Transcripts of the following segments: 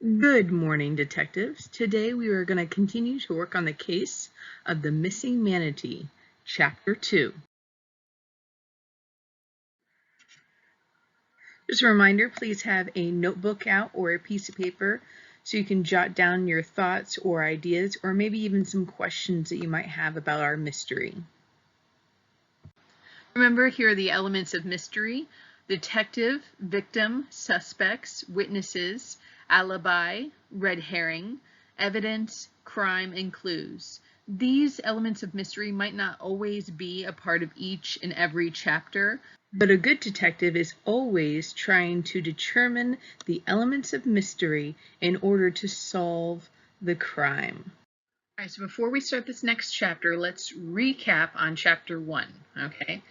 Good morning, detectives. Today we are going to continue to work on the case of the missing manatee, Chapter 2. Just a reminder, please have a notebook out or a piece of paper so you can jot down your thoughts or ideas, or maybe even some questions that you might have about our mystery. Remember, here are the elements of mystery: detective, victim, suspects, witnesses, alibi, red herring, evidence, crime, and clues. These elements of mystery might not always be a part of each and every chapter, but a good detective is always trying to determine the elements of mystery in order to solve the crime. All right, so before we start this next chapter, let's recap on chapter 1, okay?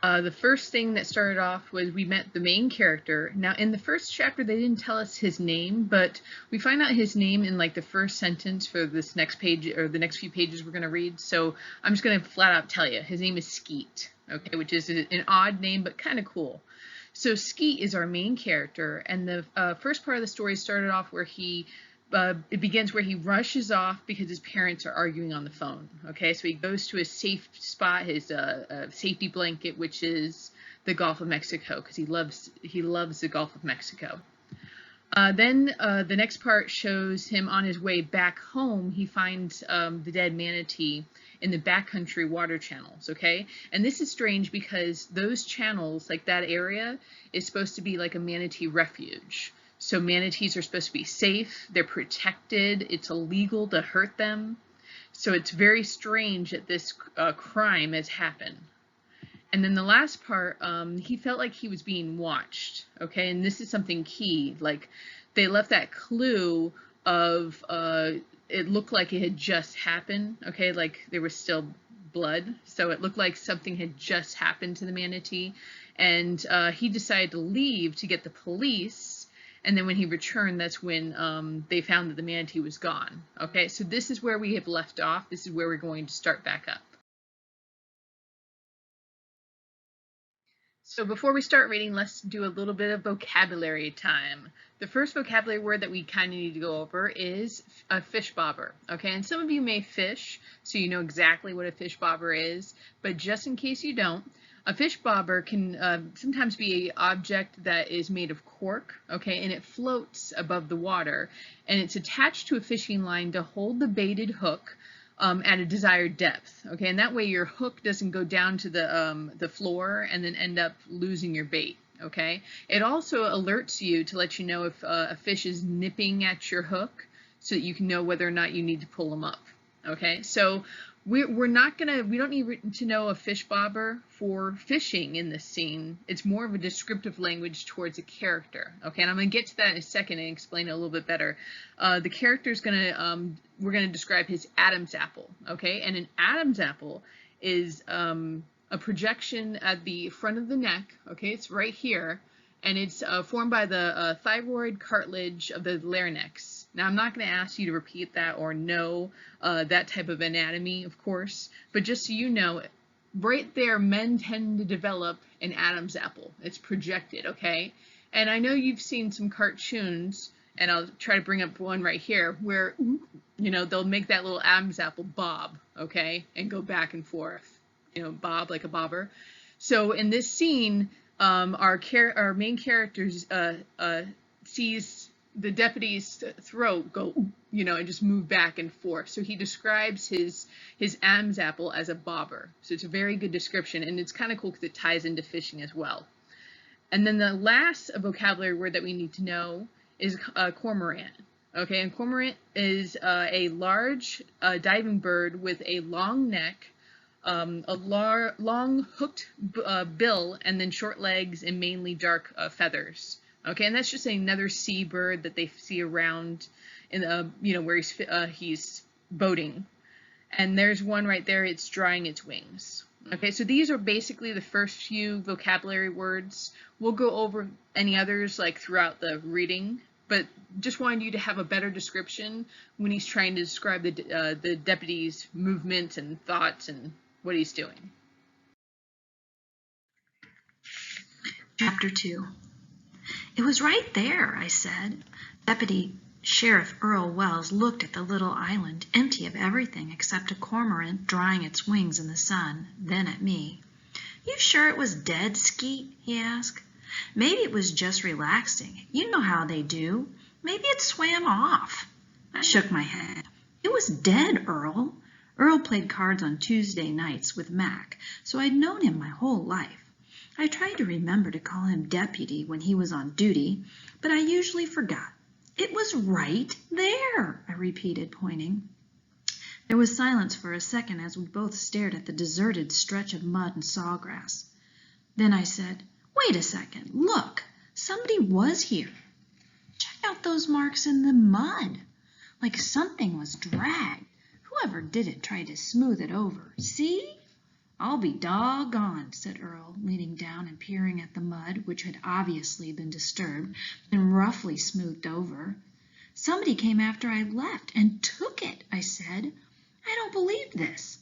The first thing that started off was we met the main character. Now, in the first chapter, they didn't tell us his name, but we find out his name in like the first sentence for this next page, or the next few pages we're going to read. So I'm just going to flat out tell you. His name is Skeet, okay, which is an odd name, but kind of cool. So Skeet is our main character, and the first part of the story started off where it begins where he rushes off because his parents are arguing on the phone. Okay, so he goes to a safe spot, his safety blanket, which is the Gulf of Mexico, because he loves the Gulf of Mexico. Then the next part shows him on his way back home. He finds the dead manatee in the backcountry water channels, okay? And this is strange because those channels, like that area, is supposed to be like a manatee refuge. So manatees are supposed to be safe, they're protected, it's illegal to hurt them. So it's very strange that this crime has happened. And then the last part, he felt like he was being watched, okay? And this is something key. Like, they left that clue of it looked like it had just happened, okay? Like, there was still blood. So it looked like something had just happened to the manatee. And he decided to leave to get the police. And then when he returned, that's when they found that the manatee was gone. Okay, so this is where we have left off. This is where we're going to start back up. So before we start reading, let's do a little bit of vocabulary time. The first vocabulary word that we kind of need to go over is a fish bobber. Okay, and some of you may fish, so you know exactly what a fish bobber is, but just in case you don't, a fish bobber can sometimes be an object that is made of cork, okay, and it floats above the water, and it's attached to a fishing line to hold the baited hook at a desired depth, okay, and that way your hook doesn't go down to the floor and then end up losing your bait, okay. It also alerts you to let you know if a fish is nipping at your hook, so that you can know whether or not you need to pull them up, okay. So we don't need to know a fish bobber for fishing in this scene. It's more of a descriptive language towards a character, okay? And I'm going to get to that in a second and explain it a little bit better. The character's we're going to describe his Adam's apple, okay? And an Adam's apple is a projection at the front of the neck, okay? It's right here, and it's formed by the thyroid cartilage of the larynx. Now, I'm not going to ask you to repeat that or know that type of anatomy, of course, but just so you know, right there, men tend to develop an Adam's apple. It's projected, okay? And I know you've seen some cartoons, and I'll try to bring up one right here, where, you know, they'll make that little Adam's apple bob, okay, and go back and forth, you know, bob like a bobber. So in this scene, our main character sees the deputy's throat go, you know, and just move back and forth. So he describes his Adam's apple as a bobber. So it's a very good description, and it's kind of cool because it ties into fishing as well. And then the last vocabulary word that we need to know is cormorant. Okay, and cormorant is a large diving bird with a long neck, long hooked bill, and then short legs and mainly dark feathers. Okay, and that's just another seabird that they see around in you know, where he's boating. And there's one right there, it's drying its wings. Okay, so these are basically the first few vocabulary words. We'll go over any others like throughout the reading, but just wanted you to have a better description when he's trying to describe the deputy's movements and thoughts and what he's doing. Chapter 2. It was right there, I said. Deputy Sheriff Earl Wells looked at the little island, empty of everything except a cormorant drying its wings in the sun, then at me. "You sure it was dead, Skeet?" he asked. "Maybe it was just relaxing. You know how they do. Maybe it swam off." I shook my head. "It was dead, Earl." Earl played cards on Tuesday nights with Mac, so I'd known him my whole life. I tried to remember to call him deputy when he was on duty, but I usually forgot. "It was right there," I repeated, pointing. There was silence for a second as we both stared at the deserted stretch of mud and sawgrass. Then I said, "Wait a second, look, somebody was here. Check out those marks in the mud, like something was dragged. Whoever did it tried to smooth it over. See?" "I'll be doggone," said Earl, leaning down and peering at the mud, which had obviously been disturbed and roughly smoothed over. "Somebody came after I left and took it," I said. "I don't believe this."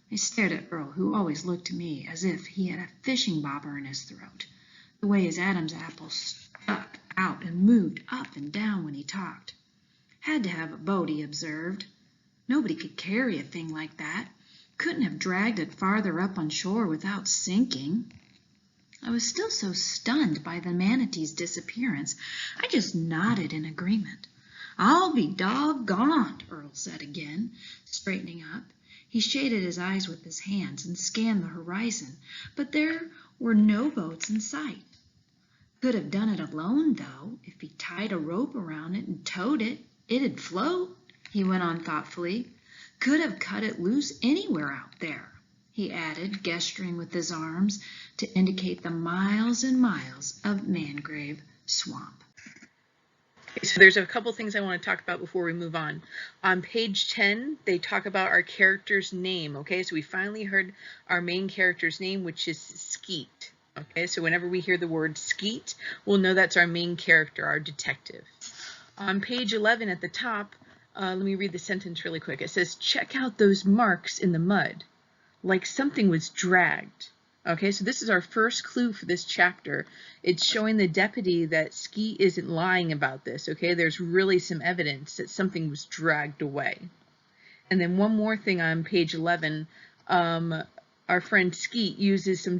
I stared at Earl, who always looked to me as if he had a fishing bobber in his throat, the way his Adam's apple stuck out and moved up and down when he talked. "Had to have a boat," he observed. "Nobody could carry a thing like that. Couldn't have dragged it farther up on shore without sinking." I was still so stunned by the manatee's disappearance, I just nodded in agreement. "I'll be doggone," Earl said again, straightening up. He shaded his eyes with his hands and scanned the horizon, but there were no boats in sight. "Could have done it alone, though. If he tied a rope around it and towed it, it'd float," he went on thoughtfully. "Could have cut it loose anywhere out there," he added, gesturing with his arms to indicate the miles and miles of mangrove swamp. Okay, so there's a couple things I want to talk about before we move on. On page 10, they talk about our character's name. Okay, so we finally heard our main character's name, which is Skeet. Okay, so whenever we hear the word Skeet, we'll know that's our main character, our detective. On page 11 at the top, let me read the sentence really quick. It says, "Check out those marks in the mud, like something was dragged." Okay, so this is our first clue for this chapter. It's showing the deputy that Skeet isn't lying about this. Okay, there's really some evidence that something was dragged away. And then one more thing on page 11, our friend Skeet uses some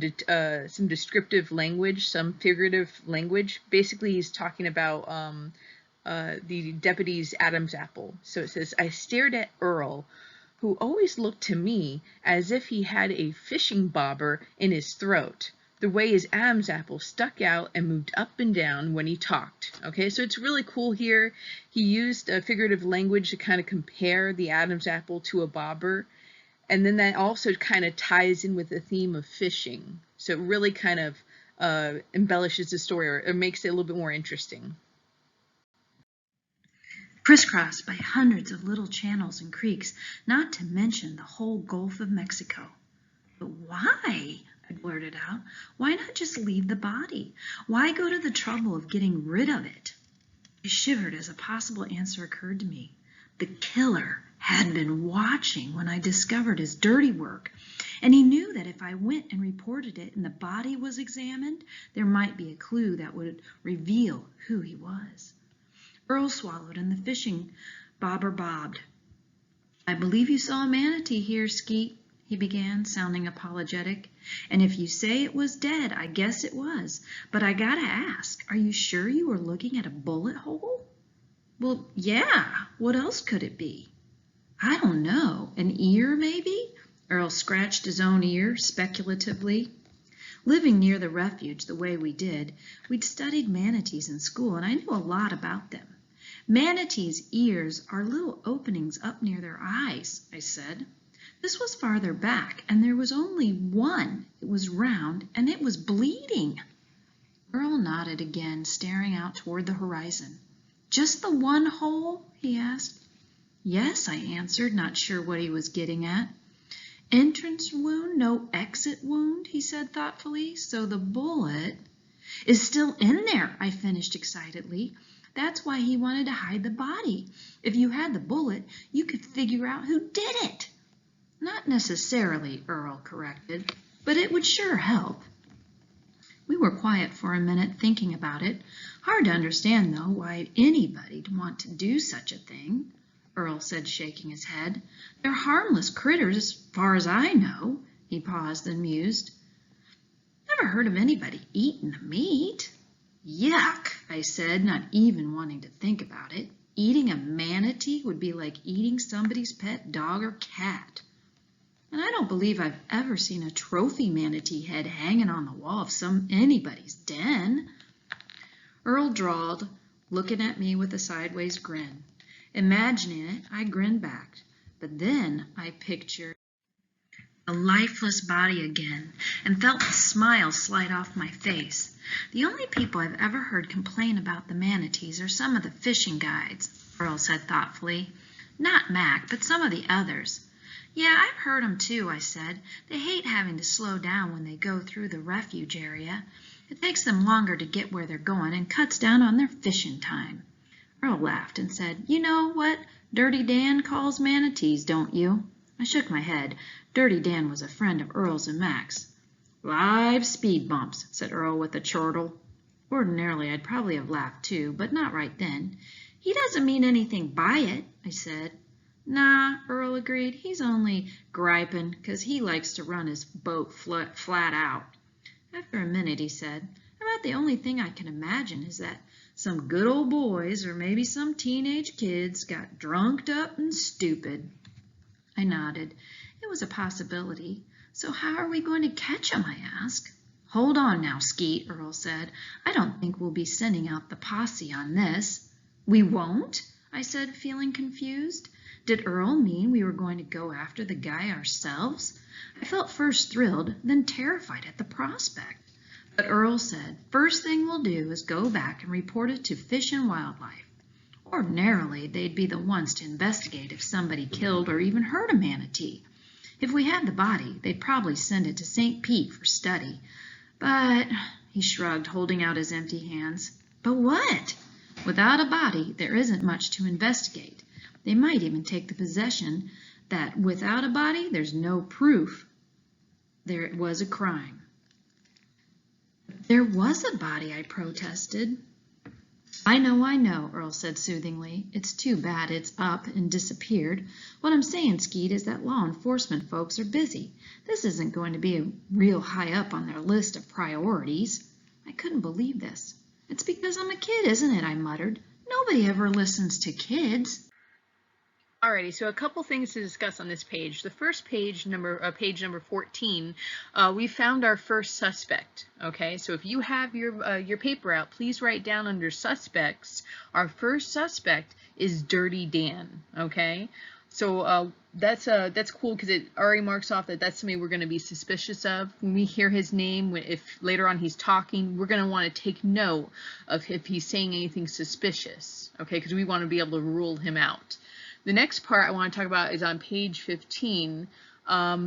descriptive language, some figurative language. Basically, he's talking about the deputy's Adam's apple. So it says, "I stared at Earl, who always looked to me as if he had a fishing bobber in his throat. The way his Adam's apple stuck out and moved up and down when he talked." Okay, so it's really cool here. He used a figurative language to kind of compare the Adam's apple to a bobber. And then that also kind of ties in with the theme of fishing. So it really kind of embellishes the story, or makes it a little bit more interesting. Crisscrossed by hundreds of little channels and creeks, not to mention the whole Gulf of Mexico. "But why?" I blurted out. "Why not just leave the body? Why go to the trouble of getting rid of it?" I shivered as a possible answer occurred to me. The killer had been watching when I discovered his dirty work, and he knew that if I went and reported it and the body was examined, there might be a clue that would reveal who he was. Earl swallowed and the fishing bobber bobbed. "I believe you saw a manatee here, Skeet," he began, sounding apologetic. "And if you say it was dead, I guess it was. But I gotta ask, are you sure you were looking at a bullet hole?" "Well, yeah. What else could it be?" "I don't know. An ear, maybe?" Earl scratched his own ear speculatively. Living near the refuge the way we did, we'd studied manatees in school, and I knew a lot about them. "Manatees' ears are little openings up near their eyes," I said. "This was farther back, and there was only one. It was round, and it was bleeding." Earl nodded again, staring out toward the horizon. "Just the one hole?" he asked. "Yes," I answered, not sure what he was getting at. "Entrance wound, no exit wound," he said thoughtfully. "So the bullet is still in there," I finished excitedly. "That's why he wanted to hide the body. If you had the bullet, you could figure out who did it." "Not necessarily," Earl corrected, "but it would sure help." We were quiet for a minute, thinking about it. Hard to understand, though, why anybody'd want to do such a thing, Earl said, shaking his head. They're harmless critters as far as I know. He paused and mused. Never heard of anybody eating the meat. Yuck, I said, not even wanting to think about it. Eating a manatee would be like eating somebody's pet dog or cat. And I don't believe I've ever seen a trophy manatee head hanging on the wall of anybody's den. Earl drawled, looking at me with a sideways grin. Imagining it, I grinned back, but then I pictured a lifeless body again and felt the smile slide off my face. The only people I've ever heard complain about the manatees are some of the fishing guides, Earl said thoughtfully. Not Mac, but some of the others. Yeah, I've heard 'em too, I said. They hate having to slow down when they go through the refuge area. It takes them longer to get where they're going and cuts down on their fishing time. Earl laughed and said, You know what Dirty Dan calls manatees, don't you? I shook my head. Dirty Dan was a friend of Earl's and Mac's. Live speed bumps, said Earl with a chortle. Ordinarily, I'd probably have laughed too, but not right then. He doesn't mean anything by it, I said. Nah, Earl agreed. He's only griping 'cause he likes to run his boat flat out. After a minute, he said, About the only thing I can imagine is that some good old boys or maybe some teenage kids got drunked up and stupid. I nodded. It was a possibility. So how are we going to catch 'em, I asked. Hold on now, Skeet, Earl said. I don't think we'll be sending out the posse on this. We won't? I said, feeling confused. Did Earl mean we were going to go after the guy ourselves? I felt first thrilled, then terrified at the prospect. But Earl said, First thing we'll do is go back and report it to Fish and Wildlife. Ordinarily, they'd be the ones to investigate if somebody killed or even hurt a manatee. If we had the body, they'd probably send it to St. Pete for study. But, he shrugged, holding out his empty hands. But what? Without a body, there isn't much to investigate. They might even take the position that without a body, there's no proof there was a crime. There was a body, I protested. I know, Earl said soothingly. It's too bad it's up and disappeared. What I'm saying, Skeet, is that law enforcement folks are busy. This isn't going to be real high up on their list of priorities. I couldn't believe this. It's because I'm a kid, isn't it? I muttered. Nobody ever listens to kids. Alrighty, so a couple things to discuss on this page. The first page number 14, we found our first suspect. Okay, so if you have your paper out, please write down under suspects. Our first suspect is Dirty Dan. Okay, so that's cool because it already marks off that that's somebody we're going to be suspicious of. When we hear his name, if later on he's talking, we're going to want to take note of if he's saying anything suspicious. Okay, because we want to be able to rule him out. The next part I want to talk about is on page 15. Let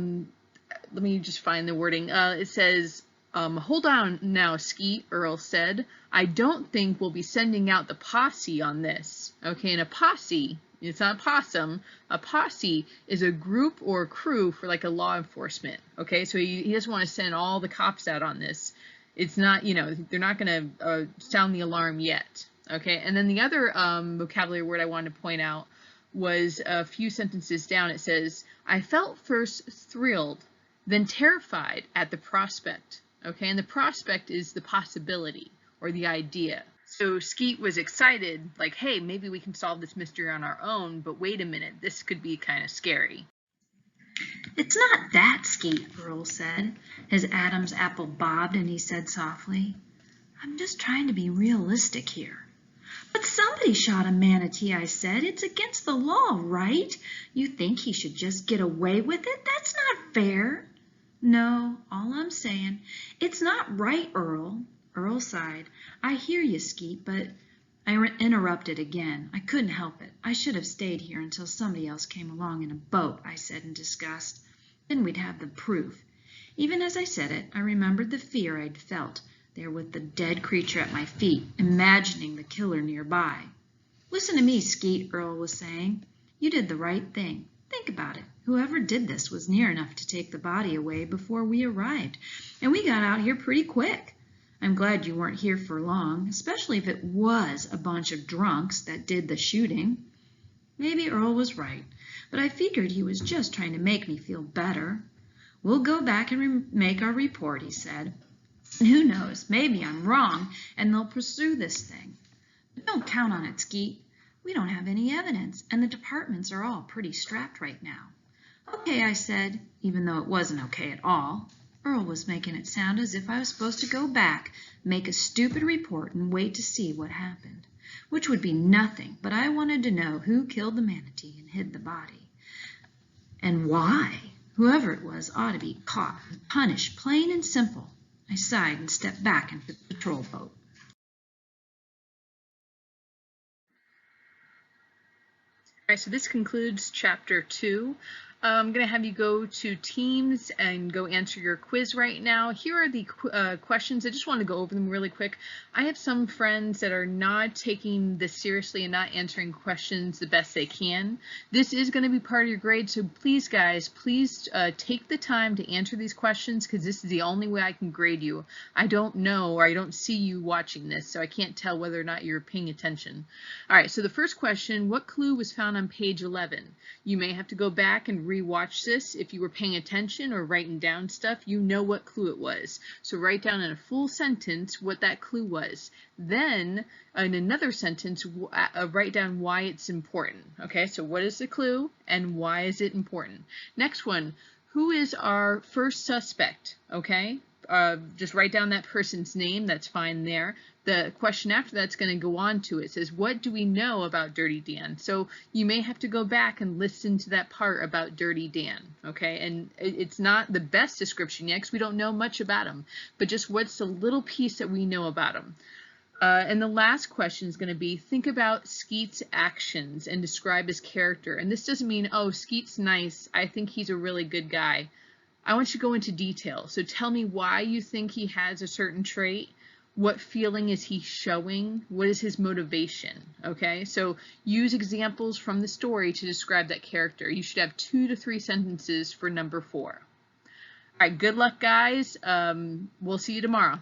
me just find the wording. It says, hold on now, Skeet, Earl said. I don't think we'll be sending out the posse on this. Okay, and a posse, it's not a possum. A posse is a group or a crew for like a law enforcement. Okay, so he doesn't want to send all the cops out on this. It's not, they're not going to sound the alarm yet. Okay, and then the other vocabulary word I wanted to point out was a few sentences down. It says, I felt first thrilled, then terrified at the prospect. Okay, and the prospect is the possibility or the idea. So Skeet was excited, like, hey, maybe we can solve this mystery on our own, but wait a minute, this could be kind of scary. It's not that, Skeet, Earl said. His Adam's apple bobbed and he said softly, I'm just trying to be realistic here. But somebody shot a manatee, I said. It's against the law, right? You think he should just get away with it? That's not fair. No, all I'm saying, it's not right, Earl. Earl sighed. I hear you, Skeet, but I interrupted again. I couldn't help it. I should have stayed here until somebody else came along in a boat, I said in disgust. Then we'd have the proof. Even as I said it, I remembered the fear I'd felt there with the dead creature at my feet, imagining the killer nearby. Listen to me, Skeet, Earl was saying. You did the right thing. Think about it. Whoever did this was near enough to take the body away before we arrived, and we got out here pretty quick. I'm glad you weren't here for long, especially if it was a bunch of drunks that did the shooting. Maybe Earl was right, but I figured he was just trying to make me feel better. We'll go back and make our report, he said. And who knows, maybe I'm wrong and they'll pursue this thing. But don't count on it, Skeet. We don't have any evidence, and the departments are all pretty strapped right now. Okay, I said, even though it wasn't okay at all. Earl was making it sound as if I was supposed to go back, make a stupid report, and wait to see what happened, which would be nothing, but I wanted to know who killed the manatee and hid the body. And why? Whoever it was ought to be caught and punished, plain and simple. I sighed and stepped back into the patrol boat. All right, so this concludes chapter 2. I'm going to have you go to Teams and go answer your quiz right now. Here are the questions. I just want to go over them really quick. I have some friends that are not taking this seriously and not answering questions the best they can. This is going to be part of your grade, so please, guys, please take the time to answer these questions because this is the only way I can grade you. I don't know, or I don't see you watching this, so I can't tell whether or not you're paying attention. All right, so the first question, what clue was found on page 11? You may have to go back and rewatch this. If you were paying attention or writing down stuff, you know what clue it was. So write down in a full sentence what that clue was. Then in another sentence, write down why it's important. Okay, so what is the clue and why is it important? Next one, who is our first suspect? Okay, just write down that person's name. That's fine there. The question after that's going to go on to it says, what do we know about Dirty Dan? So you may have to go back and listen to that part about Dirty Dan, okay? And it's not the best description yet because we don't know much about him, but just what's the little piece that we know about him. And the last question is going to be, think about Skeet's actions and describe his character. And this doesn't mean, oh, Skeet's nice, I think he's a really good guy. I want you to go into detail. So tell me why you think he has a certain trait. What feeling is he showing? What is his motivation? Okay, so use examples from the story to describe that character. You should have 2 to 3 sentences for number 4. All right, good luck, guys. We'll see you tomorrow.